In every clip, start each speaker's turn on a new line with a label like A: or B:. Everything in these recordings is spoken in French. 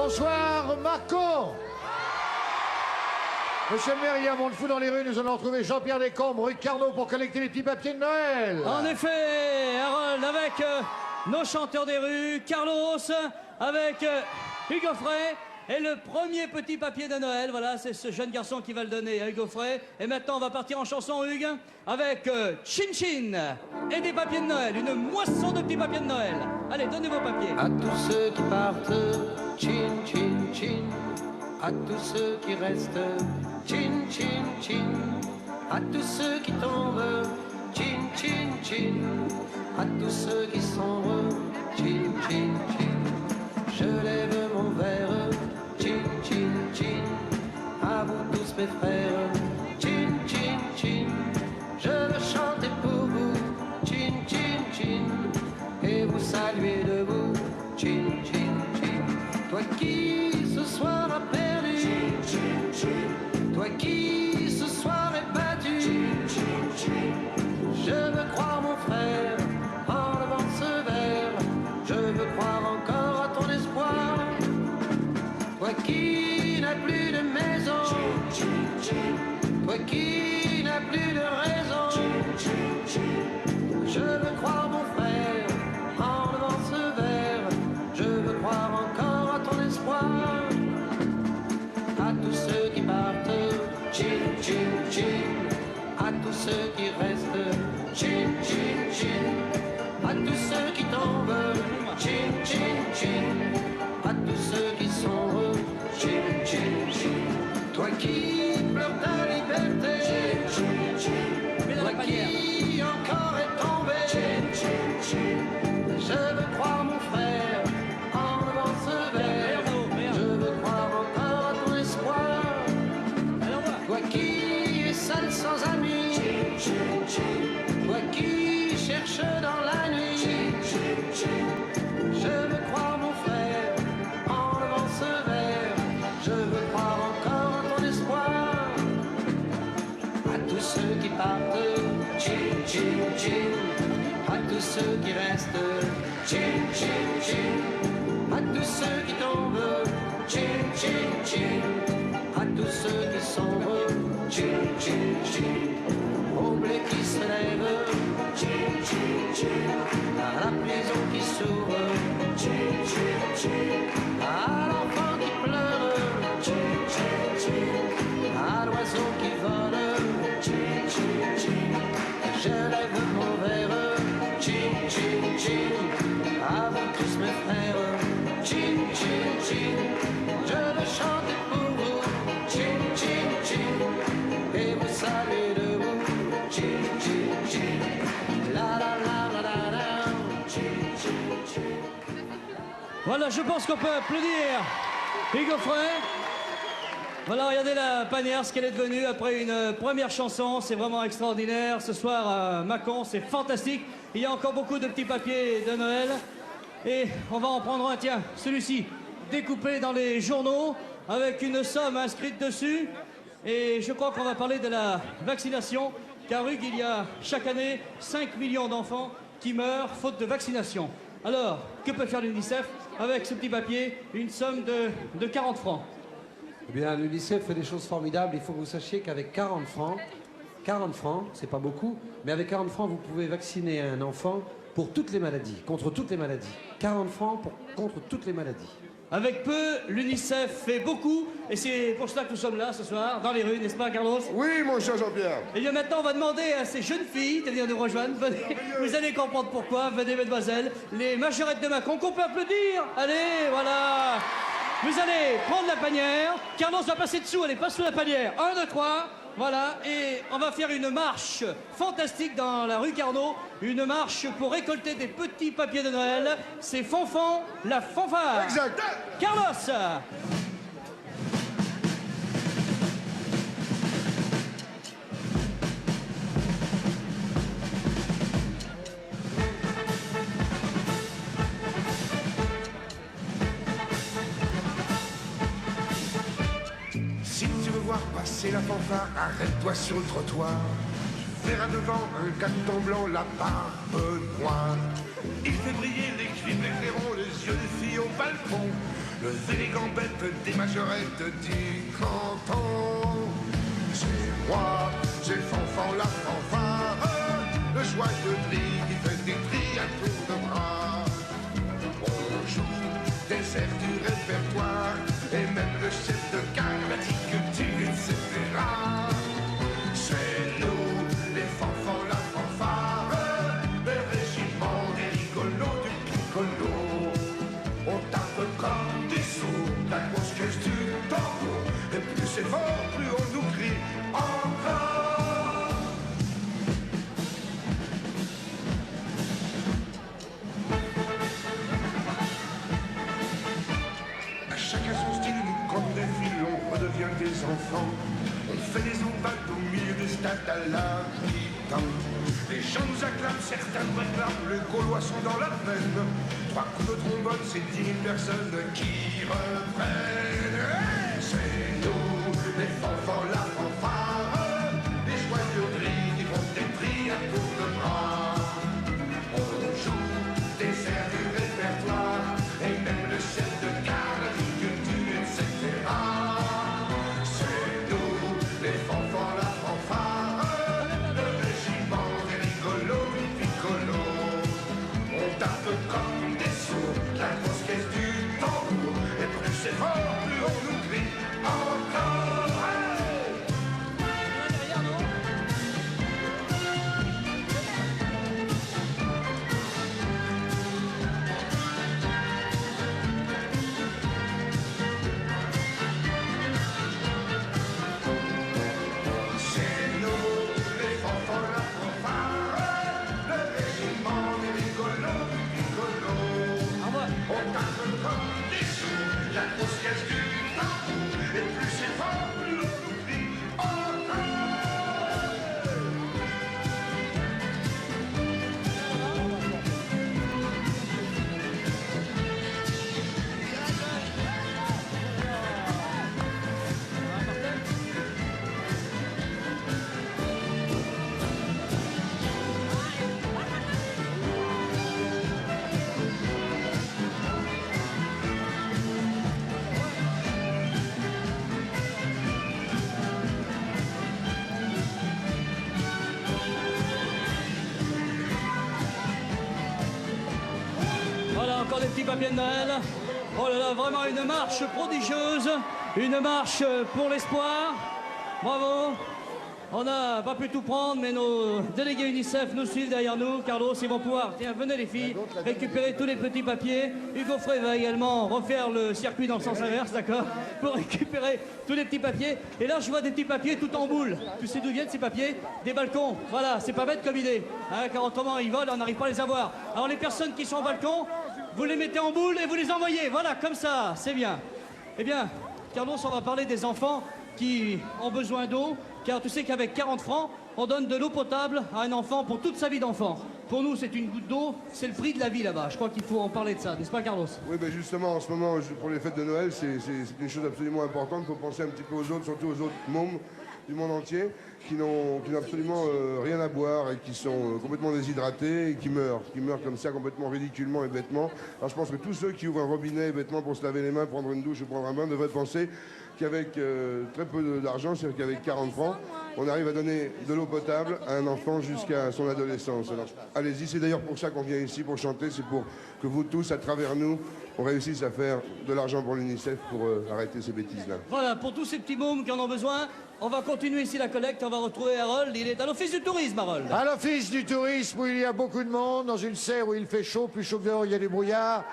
A: Bonsoir, Marco. Monsieur le maire, il y a un monde fou dans les rues. Nous allons trouver Jean-Pierre Descombes, rue Carnot, pour collecter les petits papiers de Noël.
B: En effet, Harold, avec nos chanteurs des rues, Carlos, avec Hugues Offray, et le premier petit papier de Noël. Voilà, c'est ce jeune garçon qui va le donner à Hugues Offray. Et maintenant, on va partir en chanson, Hugues, avec Chin Chin et des papiers de Noël. Une moisson de petits papiers de Noël. Allez, donnez vos papiers.
C: À tous ceux qui partent, chin, chin, chin. À tous ceux qui restent, chin, chin, chin. À tous ceux qui tombent, chin, chin, chin. À tous ceux qui sombrent, chin, chin, chin. Je lève mon verre, chin, chin, chin. À vous tous mes frères, chin, chin, chin. Je veux chanter pour vous, chin, chin, chin. Et vous saluer debout, chin, chin, chin. Toi qui ce soir a perdu, chin, chin, chin. Toi qui ce soir est battu, chin, chin, chin. Je veux croire mon frère en levant ce verre. Je veux croire encore à ton espoir. Toi qui n'as plus de maison, chin, chin, chin. Toi qui n'as plus de raison, chin, chin, chin. Je veux croire mon frère en levant ce verre. Je veux croire encore à ton espoir. À tous ceux qui partent, chin, chin, chin. À tous ceux qui restent, chin, chin, chin. À tous ceux qui tombent, chin, chin, chin. À tous ceux qui sont, chin, chin, chin. Toi qui pleures ta liberté, chin, chin, chin. Toi qui encore est tombé, chin, chin, chin. Je veux croire mon frère en levant ce verre. Je veux croire encore à ton espoir. Toi qui es seul sans amis, chin, chin, chin. Toi qui cherches dans la nuit, chin, chin, chin. Je veux croire mon frère en levant ce verre. Je veux croire encore à ton espoir. À tous ceux qui partent, chin, chin, chin. À tous ceux qui restent, chin, chin, chin. À tous ceux qui tombent, chin, chin, chin. À tous ceux qui sombrent, chin, chin, chin. Au blé qui se lève, chin, chin, chin. À la prison qui s'ouvre, chin, chin, chin. À l'enfant qui pleure, chin, chin, chin. À l'oiseau qui vole, chin, chin, chin. Je lève mon verre, chin, chin, chin. À vous tous mes frères, chin, chin, chin. Je veux chanter pour vous, chin, chin, chin. Et vous saluer debout, chin, chin, chin. La la la la la la, chin, chin, chin.
B: Voilà, je pense qu'on peut applaudir Hugues Offray. Voilà, regardez la panière, ce qu'elle est devenue après une première chanson. C'est vraiment extraordinaire. Ce soir à Mâcon, c'est fantastique. Il y a encore beaucoup de petits papiers de Noël. Et on va en prendre un, tiens, celui-ci, découpé dans les journaux, avec une somme inscrite dessus. Et je crois qu'on va parler de la vaccination, car Hugues, il y a chaque année 5 millions d'enfants qui meurent faute de vaccination. Alors, que peut faire l'UNICEF avec ce petit papier? Une somme de 40 francs.
C: Eh bien, l'UNICEF fait des choses formidables. Il faut que vous sachiez qu'avec 40 francs, c'est pas beaucoup, mais avec 40 francs, vous pouvez vacciner un enfant pour toutes les maladies, contre toutes les maladies. 40 francs contre toutes les maladies.
B: Avec peu, l'UNICEF fait beaucoup, et c'est pour cela que nous sommes là ce soir, dans les rues, n'est-ce pas, Carlos?
D: Oui, mon cher Jean-Pierre.
B: Et bien maintenant, on va demander à ces jeunes filles de venir nous rejoindre. Venez, vous allez comprendre pourquoi. Venez, mesdemoiselles, les majorettes de Mâcon, qu'on peut applaudir. Allez, voilà. Vous allez prendre la panière. Carlos va passer dessous, allez, passe sous la panière. 1, 2, 3. Voilà, et on va faire une marche fantastique dans la rue Carnot. Une marche pour récolter des petits papiers de Noël. C'est Fonfon, la fanfare.
D: Exact.
B: Carlos.
D: Si tu veux voir passer la fanfare, arrête-toi sur le trottoir. Verras devant un carton blanc, la barbe noire. Il fait briller les cribes, les clairons, les yeux des filles au balcon. le zélégambette des majorettes du canton. C'est moi, c'est Fanfan la fanfare, le joyeux tri qui fait des tris à tour de bras. On joue des airs du répertoire, et même le chef de gare m'a dit que tu, etc. C'est nous, les fanfans, la fanfare, le régiment des rigolos du piccolo. On tape comme des sous, la grosse caisse du tambour, et plus c'est fort, plus on nous crie encore. Chacun son style, nous comme des filles, on redevient des enfants. On fait des embats au milieu des stades à la mi-temps. Les gens nous acclament, certains nous réclament, les Gaulois sont dans la peine. 3 coups de trombone, c'est 10 000 personnes qui reprennent. Hey, c'est nous, les fanfans, la fanfare, les joyeux drilles qui font des tris à tour de bras. On joue des airs du répertoire, et même le chef de gare a dit que tu, etc. C'est nous, les fanfans, la fanfare, le régiment des rigolos du piccolo. On tape comme des sourds, la grosse caisse du tambour, et plus c'est fort, plus on nous crie encore. Hey! C'est nous, les fanfans, la fanfare, le régiment des rigolos du piccolo. On tape comme des sous, la grosse caisse du tambour, et plus c'est fort, plus on nous crie encore.
B: Voilà, encore des petits papiers de Noël. Oh là là, vraiment une marche prodigieuse, une marche pour l'espoir. Bravo. On n'a pas pu tout prendre, mais nos délégués UNICEF nous suivent derrière nous. Carlos, ils vont pouvoir, tiens, venez les filles, récupérer tous les petits papiers. Hugo Frey va également refaire le circuit dans le sens inverse, d'accord, pour récupérer tous les petits papiers. Et là, je vois des petits papiers tout en boule. Tu sais d'où viennent ces papiers? Des balcons. Voilà, c'est pas bête comme idée, hein, car autrement, ils volent, on n'arrive pas à les avoir. Alors les personnes qui sont au balcon, vous les mettez en boule et vous les envoyez. Voilà, comme ça, c'est bien. Eh bien, Carlos, on va parler des enfants qui ont besoin d'eau, car tu sais qu'avec 40 francs, on donne de l'eau potable à un enfant pour toute sa vie d'enfant. Pour nous, c'est une goutte d'eau, c'est le prix de la vie là-bas. Je crois qu'il faut en parler de ça, n'est-ce pas, Carlos?
E: Oui, ben justement, en ce moment, pour les fêtes de Noël, c'est une chose absolument importante. Il faut penser un petit peu aux autres, surtout aux autres mômes du monde entier, qui n'ont absolument rien à boire et qui sont complètement déshydratés et qui meurent comme ça, complètement ridiculement et bêtement. Alors je pense que tous ceux qui ouvrent un robinet bêtement pour se laver les mains, prendre une douche ou prendre un bain, devraient penser qu'avec très peu d'argent, c'est-à-dire qu'avec 40 francs, on arrive à donner de l'eau potable à un enfant jusqu'à son adolescence. Alors, allez-y, c'est d'ailleurs pour ça qu'on vient ici, pour chanter, c'est pour que vous tous, à travers nous, on réussisse à faire de l'argent pour l'UNICEF pour arrêter ces bêtises-là.
B: Voilà, pour tous ces petits mômes qui en ont besoin, on va continuer ici la collecte, on va retrouver Harold, il est à l'Office du tourisme, Harold.
A: À l'Office du tourisme, où il y a beaucoup de monde, dans une serre où il fait chaud, plus chaud que dehors, il y a du brouillard,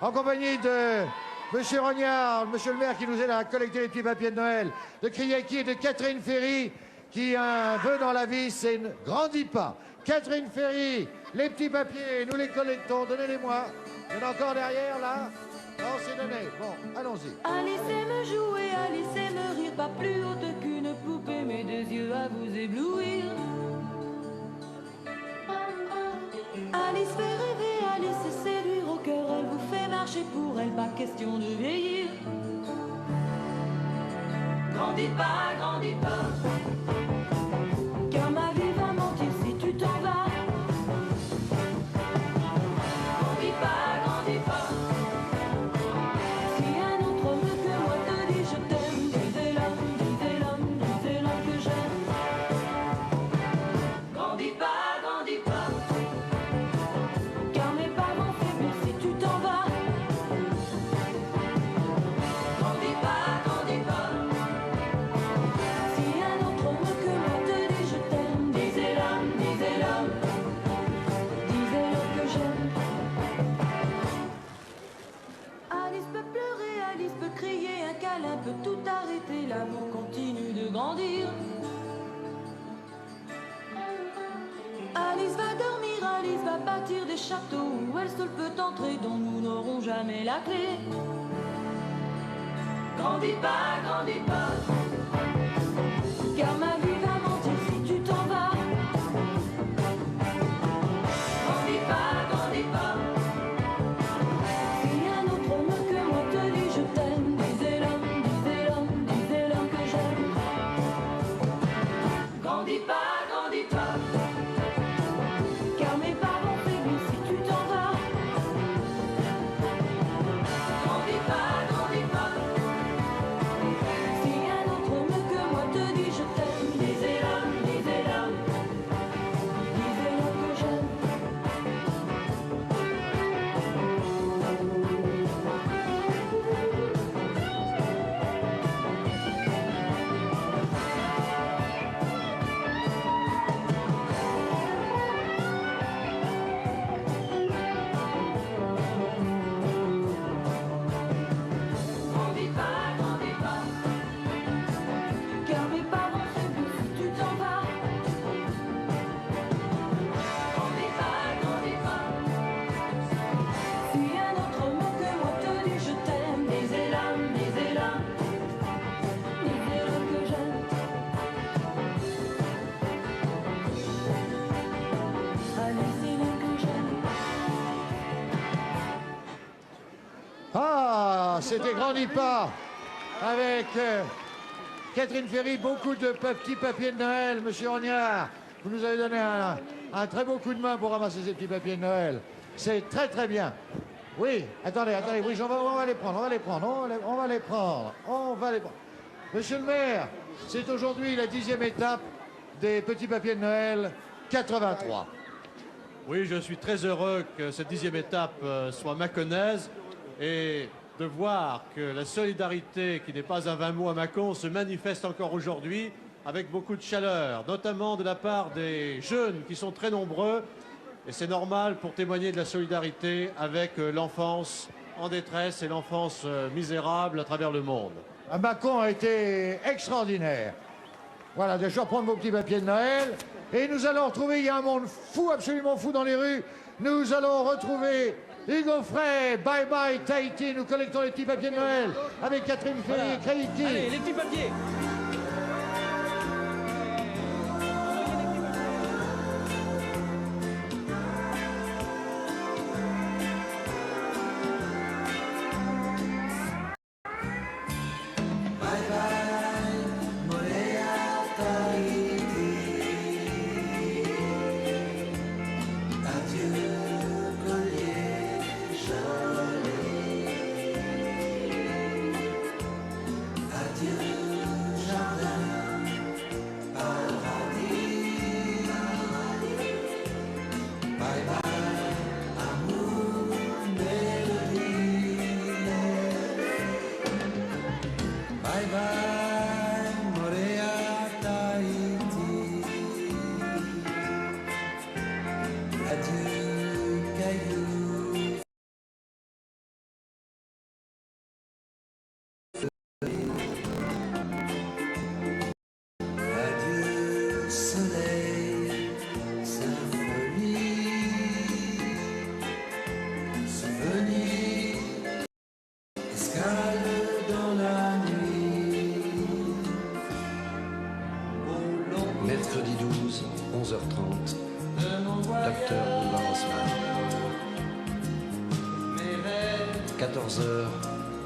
A: en compagnie de Monsieur Rognard, Monsieur le maire qui nous aide à collecter les petits papiers de Noël, de Kriaki et de Catherine Ferry, qui a un vœu dans la vie, c'est ne grandis pas. Catherine Ferry, les petits papiers, nous les collectons, donnez-les-moi. Il y en a encore derrière, là? Non, c'est donné. Bon, allons-y.
F: Alice aime jouer, Alice aime rire, pas plus haute qu'une poupée, mais des yeux à vous éblouir. Alice fait rêver, Alice séduire au cœur, elle vous fait marcher pour elle, pas question de vieillir. Grandis pas, car ma vie va mentir si tu t'en vas. Grandis pas, si un grandis pas, grandis pas. Si un autre homme que moi te dit je t'aime, disais-le, disais-le, disais-le que j'aime. Alice peut pleurer, Alice peut crier, un câlin peut tout arrêter, l'amour continue de grandir. Alice va dormir, Alice va bâtir des châteaux où elle seule peut entrer, dont nous n'aurons jamais la clé. Grandis pas, car ma vie va mentir si tu t'en vas. Grandis pas, si un autre homme que moi te dit je t'aime, disais-le, disais-le, disais-le que j'aime. Grandis pas, car mes parents faiblissent si tu t'en vas. Grandis pas, si un autre homme que moi te dit je t'aime, disais-le, disais-le, disais-le que j'aime. Grandis pas, car mes parents faiblissent si tu t'en vas. Grandis pas, si un autre homme que moi te dit je t'aime, disais-le, disais-le, disais-le que j'aime. Allez, dis-le que j'aime.
A: Ah, c'était Grandis pas avec Catherine Ferry, beaucoup de petits papiers de Noël. Monsieur Rognard, vous nous avez donné un très beau coup de main pour ramasser ces petits papiers de Noël. C'est très très bien. Oui, attendez, oui, on va les prendre. Monsieur le maire, c'est aujourd'hui la 10e étape des petits papiers de Noël 83.
G: Oui, je suis très heureux que cette 10e étape soit mâconnaise et de voir que la solidarité, qui n'est pas un vain mot à Mâcon, se manifeste encore aujourd'hui avec beaucoup de chaleur, notamment de la part des jeunes qui sont très nombreux. Et c'est normal pour témoigner de la solidarité avec l'enfance en détresse et l'enfance misérable à travers le monde.
A: Mâcon a été extraordinaire. Voilà, je vais reprendre vos petits papiers de Noël. Et nous allons retrouver, il y a un monde fou, absolument fou dans les rues. Nous allons retrouver Hugo Frey, Bye Bye Tahiti. Nous collectons les petits papiers de Noël avec Catherine Ferry et Tahiti.
B: Allez, les petits papiers.
H: Mercredi 12, 11h30, Docteur Boulevard Haussmann. 14h,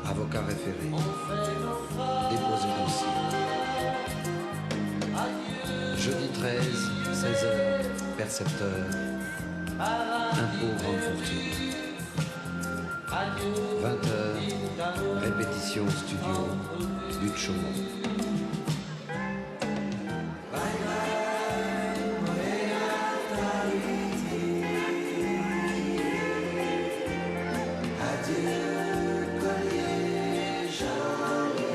H: avocat référé. Déposé dossier. Jeudi 13, 16h, percepteur. Impôt grande fortune. 20h, répétition studio, but Chaumont.
C: Adieu, collier, joli.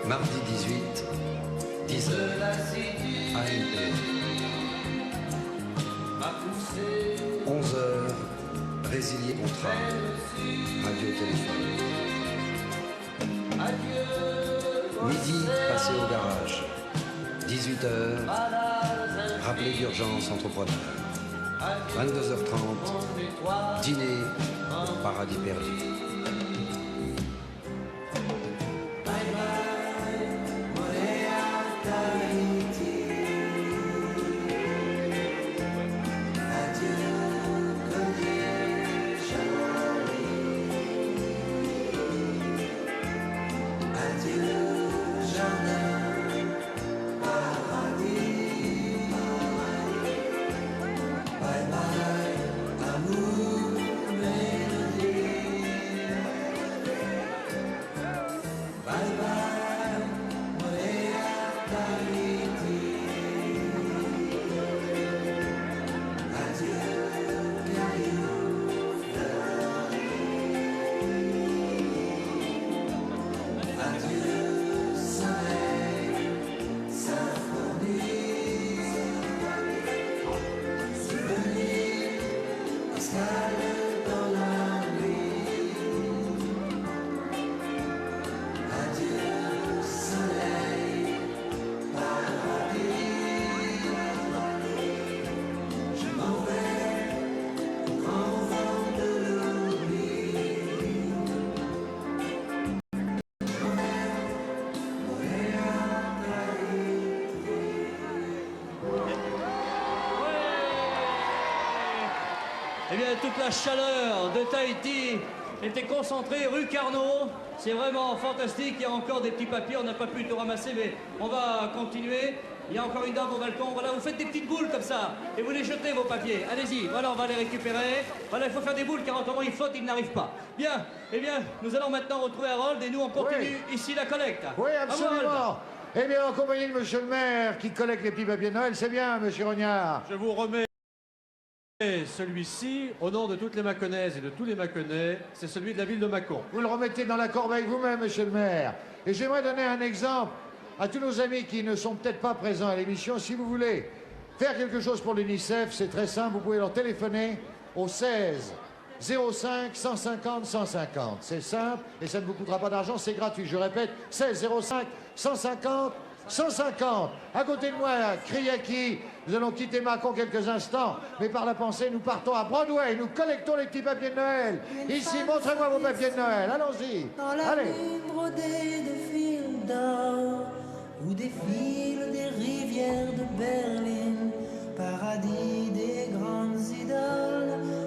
H: Mardi 18, 10h, ANP. 11h, résilier contrat, radio-téléphone. Midi, passer au garage. 18h, rappeler d'urgence entrepreneur. 22h30, dîner au paradis perdu.
B: Eh bien, toute la chaleur de Tahiti était concentrée rue Carnot. C'est vraiment fantastique. Il y a encore des petits papiers. On n'a pas pu tout ramasser, mais on va continuer. Il y a encore une dame au balcon. Voilà, vous faites des petites boules comme ça. Et vous les jetez, vos papiers. Allez-y. Voilà, on va les récupérer. Voilà, il faut faire des boules car autrement ils flottent, ils n'arrivent pas. Bien. Eh bien, nous allons maintenant retrouver Harold et nous, on continue ici la collecte.
A: Oui,
B: À vous, Harold.
A: absolument. Eh bien, en compagnie de monsieur le maire qui collecte les petits papiers de Noël, c'est bien, monsieur Rognard.
G: Je vous remets celui-ci au nom de toutes les Mâconnaises et de tous les Mâconnais. C'est celui de la ville de Mâcon.
A: Vous le remettez dans la corbeille vous-même, monsieur le maire. Et j'aimerais donner un exemple à tous nos amis qui ne sont peut-être pas présents à l'émission. Si vous voulez faire quelque chose pour l'UNICEF, c'est très simple. Vous pouvez leur téléphoner au 16 05 150 150. C'est simple et ça ne vous coûtera pas d'argent, c'est gratuit. Je répète, 16 05 150 150. À côté de moi, Kriaki. Nous allons quitter Mâcon quelques instants, mais par la pensée, nous partons à Broadway. Nous collectons les petits papiers de Noël. Ici, montrez-moi vos papiers de Noël. Allons-y.
F: Dans la
A: Allez.
F: rue brodée de fils d'or, où défilent des rivières de Berlin, paradis des grandes idoles.